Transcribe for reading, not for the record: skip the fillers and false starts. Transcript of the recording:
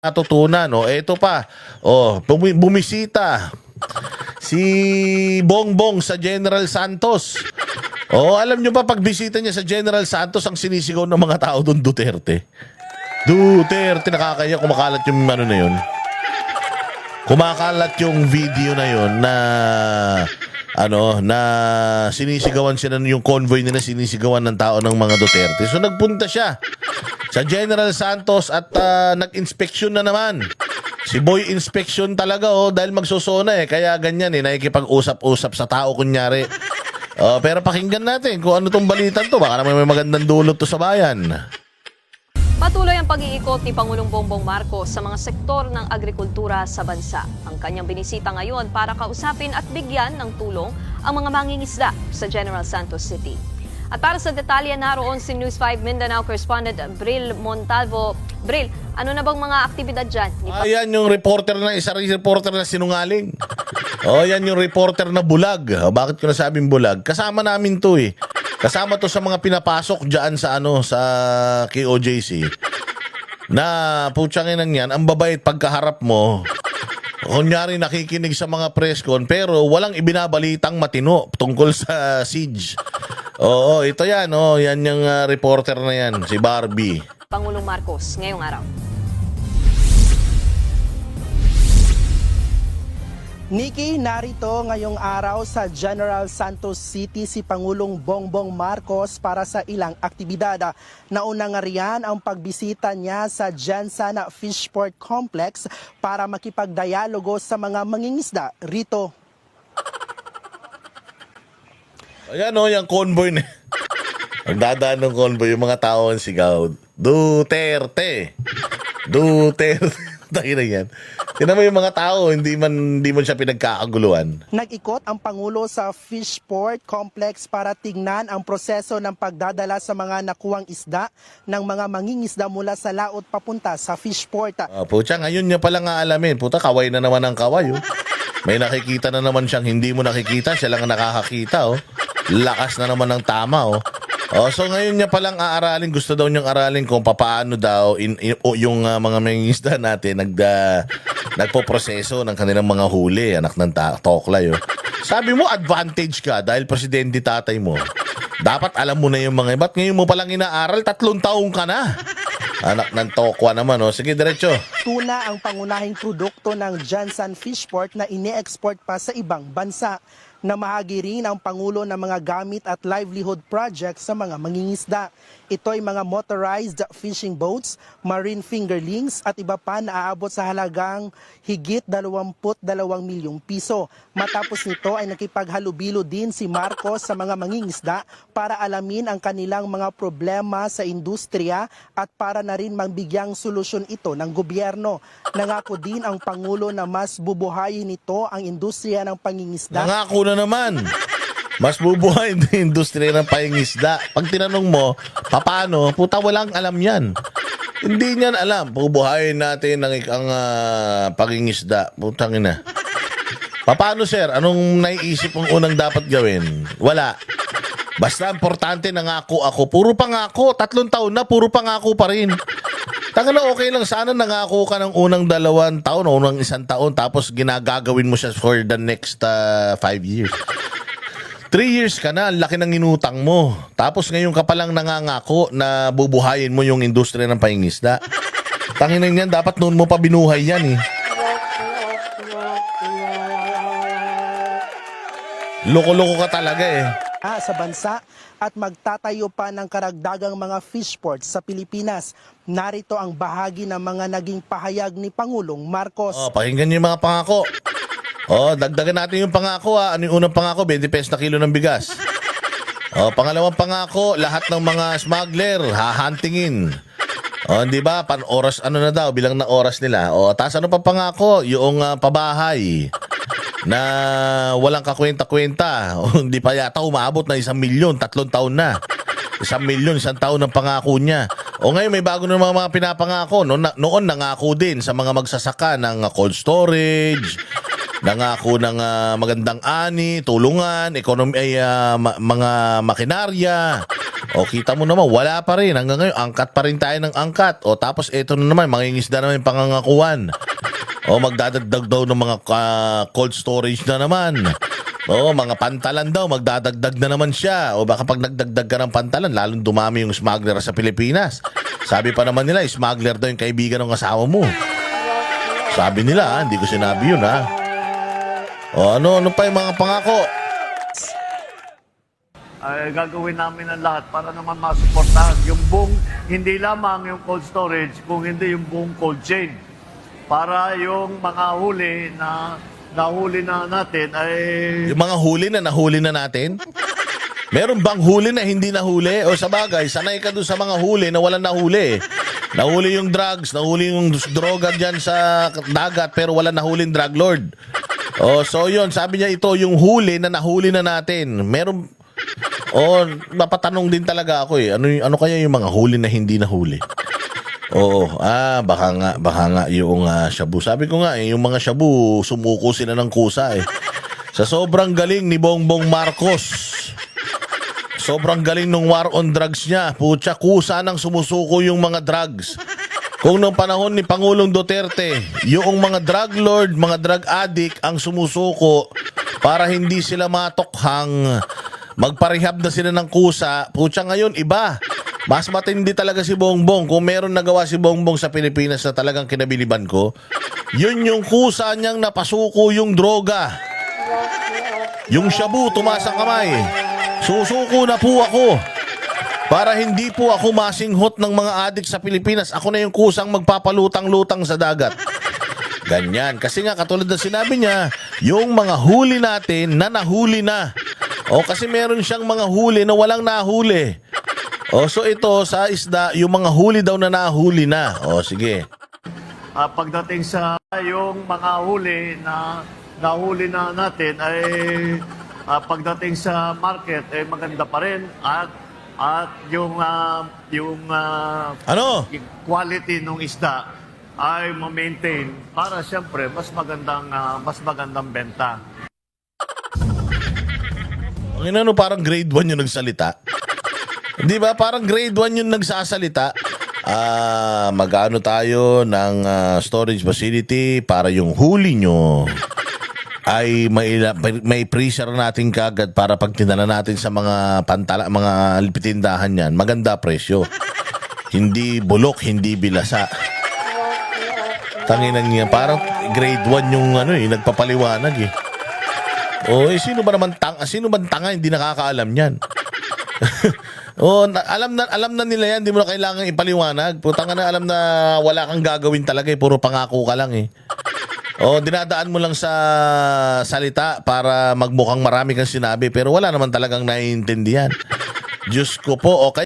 natutunan. O, eto pa. O, bumisita si Bongbong sa General Santos. O, alam nyo ba, pag bisita niya sa General Santos, ang sinisigaw ng mga tao doon, Duterte. Duterte, nakakaya, kumakalat yung ano na yun. Kumakalat yung video na yun na na sinisigawan sila, yung convoy nila sinisigawan ng tao ng mga Duterte. So nagpunta siya sa General Santos at nag-inspeksyon na naman. Si Boy Inspection talaga dahil magsusona kaya ganyan nakikipag-usap-usap sa tao kunyari. Pero pakinggan natin kung ano tong balitan to, baka naman may magandang dulot to sa bayan. Patuloy ang pag-iikot ni Pangulong Bongbong Marcos sa mga sektor ng agrikultura sa bansa. Ang kanyang binisita ngayon para kausapin at bigyan ng tulong ang mga mangingisda sa General Santos City. At para sa detalye, naroon si News 5 Mindanao correspondent Bril Montalvo. Bril, ano na bang mga aktibidad dyan? Ayan yung reporter na sinungaling. Yan yung reporter na bulag. Bakit ko nasabing bulag? Kasama namin to Kasama to sa mga pinapasok diyan sa sa KOJC. Na putsangin yan, ang babait pagkaharap mo. Kunyari nakikinig sa mga press con pero walang ibinabalitang matino tungkol sa siege. Ito yan, yan yung reporter na yan, si Barbie. Pangulong Marcos ngayong araw. Nikki, narito ngayong araw sa General Santos City si Pangulong Bongbong Marcos para sa ilang aktibidad. Nauna nga riyan ang pagbisita niya sa Gensan Fishport Complex para makipagdialogo sa mga mangingisda rito. Ayan yung convoy na. Ang dadaan ng convoy, yung mga tao ang sigaw, Duterte! Duterte! Tayo na yan. Tinan mo yung mga tao, hindi man siya pinagkakaguluhan. Nag-ikot ang Pangulo sa Fishport Complex para tingnan ang proseso ng pagdadala sa mga nakuwang isda ng mga mangingisda mula sa laot papunta sa Fishport. Pucha, ngayon niya palang aalamin. Puta, kaway na naman ang kaway. May nakikita na naman siyang hindi mo nakikita, siya lang ang nakakakita. Lakas na naman ng tama. So ngayon niya palang aaralin, gusto daw niyang aralin kung papaano daw yung mga mangingisda natin nagpoproseso ng kanilang mga huli, anak ng toklay. Sabi mo advantage ka dahil presidente tatay mo. Dapat alam mo na yung mga ba't ngayon mo palang inaaral, 3 taong ka na. Anak ng tokwa naman. Sige, diretso. Tuna ang pangunahing produkto ng Gensan Fishport na ine-export pa sa ibang bansa. Namahagi rin ang Pangulo ng mga gamit at livelihood projects sa mga mangingisda. Ito ay mga motorized fishing boats, marine fingerlings at iba pa na aabot sa halagang higit 22 milyong piso. Matapos nito ay nakipaghalubilo din si Marcos sa mga mangingisda para alamin ang kanilang mga problema sa industriya at para na rin magbigyang solusyon ito ng gobyerno. Nangako din ang Pangulo na mas bubuhayin nito ang industriya ng pangingisda. Nangako na naman. Mas bubuhay yung industriya ng pangingisda. Pag tinanong mo, paano? Puta, walang alam yan. Hindi niyan alam. Bubuhayin natin ang pangingisda. Putang ina. Paano, sir? Anong naiisip mong unang dapat gawin? Wala. Basta importante, nangako ako. Puro pangako. 3 taon na, puro pangako pa rin. Taka na okay lang. Sana nangako ka ng unang 2 taon o unang 1 taon tapos ginagagawin mo siya for the next 5 years. 3 years ka na, laki ng inutang mo. Tapos ngayon ka palang nangangako na bubuhayin mo yung industriya ng pangingisda. Tanginan yan, dapat noon mo pa binuhay yan Loko-loko ka talaga sa bansa at magtatayo pa ng karagdagang mga fishports sa Pilipinas. Narito ang bahagi ng mga naging pahayag ni Pangulong Marcos. Pakinggan niyo yung mga pangako. Dagdagan natin yung pangako Ano yung unang pangako? 20 pesos na kilo ng bigas. Pangalawang pangako, lahat ng mga smuggler hahantingin. Di ba? Oras na daw, bilang na oras nila. Taas ano pa pangako? Yung pabahay na walang kakwenta-kwenta. Hindi pa yata umabot na 1 milyon, 3 taon na. 1 milyon, 1 taon ng pangako niya. Ngayon may bago na mga pinapangako. Noon nangako din sa mga magsasaka ng cold storage, nangako ng magandang ani, tulungan, mga makinarya. O kita mo naman, wala pa rin. Hanggang ngayon, angkat pa rin tayo ng angkat. O tapos ito na naman, mangingisda naman yung pangangakuan. O magdadagdag daw ng mga cold storage na naman. O mga pantalan daw, magdadagdag na naman siya. O baka pag nagdagdag ka ng pantalan, lalong dumami yung smuggler sa Pilipinas. Sabi pa naman nila, smuggler daw yung kaibigan ng asawa mo. Sabi nila, hindi ko sinabi yun ha. O ano pa yung mga pangako? Ay gagawin namin ang lahat para naman masuportahan yung buong, hindi lamang yung cold storage, kung hindi yung buong cold chain. Para yung mga huli na nahuli na natin ay... Yung mga huli na nahuli na natin? Meron bang huli na hindi nahuli? O sa bagay, sanay ka doon sa mga huli na walang nahuli. Nahuli yung drugs, nahuli yung droga dyan sa dagat pero walang nahuli yung drug lord. O so yun, sabi niya ito, yung huli na nahuli na natin. Meron... O, mapatanong din talaga ako eh. Ano kaya yung mga huli na hindi nahuli? Oo, baka nga yung shabu. Sabi ko nga yung mga shabu, sumuko sila ng kusa eh. Sa sobrang galing ni Bongbong Marcos. Sobrang galing nung war on drugs niya. Putya, kusa nang sumusuko yung mga drugs. Kung noong panahon ni Pangulong Duterte, yung mga drug lord, mga drug addict ang sumusuko para hindi sila matokhang magparehab na sila ng kusa. Putya ngayon, iba. Mas matindi talaga si Bongbong. Kung meron nagawa si Bongbong sa Pilipinas na talagang kinabiliban ko, yun yung kusa niyang napasuko yung droga. Yung shabu, tumaas ang kamay. Susuko na po ako. Para hindi po ako masinghot ng mga adik sa Pilipinas. Ako na yung kusang magpapalutang-lutang sa dagat. Ganyan. Kasi nga, katulad na sinabi niya, yung mga huli natin na nahuli na. O kasi meron siyang mga huli na walang nahuli. O so ito sa isda, yung mga huli daw na nahuli na. O sige. Pagdating sa yung mga huli na nahuli na natin ay pagdating sa market ay maganda pa rin at yung Ano? quality ng isda ay ma-maintain para siyempre mas magandang benta. Ang inano parang grade 1 yung nagsalita. Di ba? Parang grade 1 yung nagsasalita. Mag-ano tayo ng storage facility para yung huli nyo ay may freezer natin kagad para pag tinala natin sa mga mga tindahan yan, maganda presyo. Hindi bulok, hindi bilasa. Tanginan niya, parang grade 1 yung nagpapaliwanag eh. Sino ba tanga hindi nakakaalam niyan? Alam na nila yan, hindi mo na kailangan ipaliwanag. Putang na, alam na wala kang gagawin talaga eh, puro pangako ka lang eh. Dinadaan mo lang sa salita para magmukhang marami kang sinabi pero wala naman talagang naiintindihan. Diyos ko po, okay.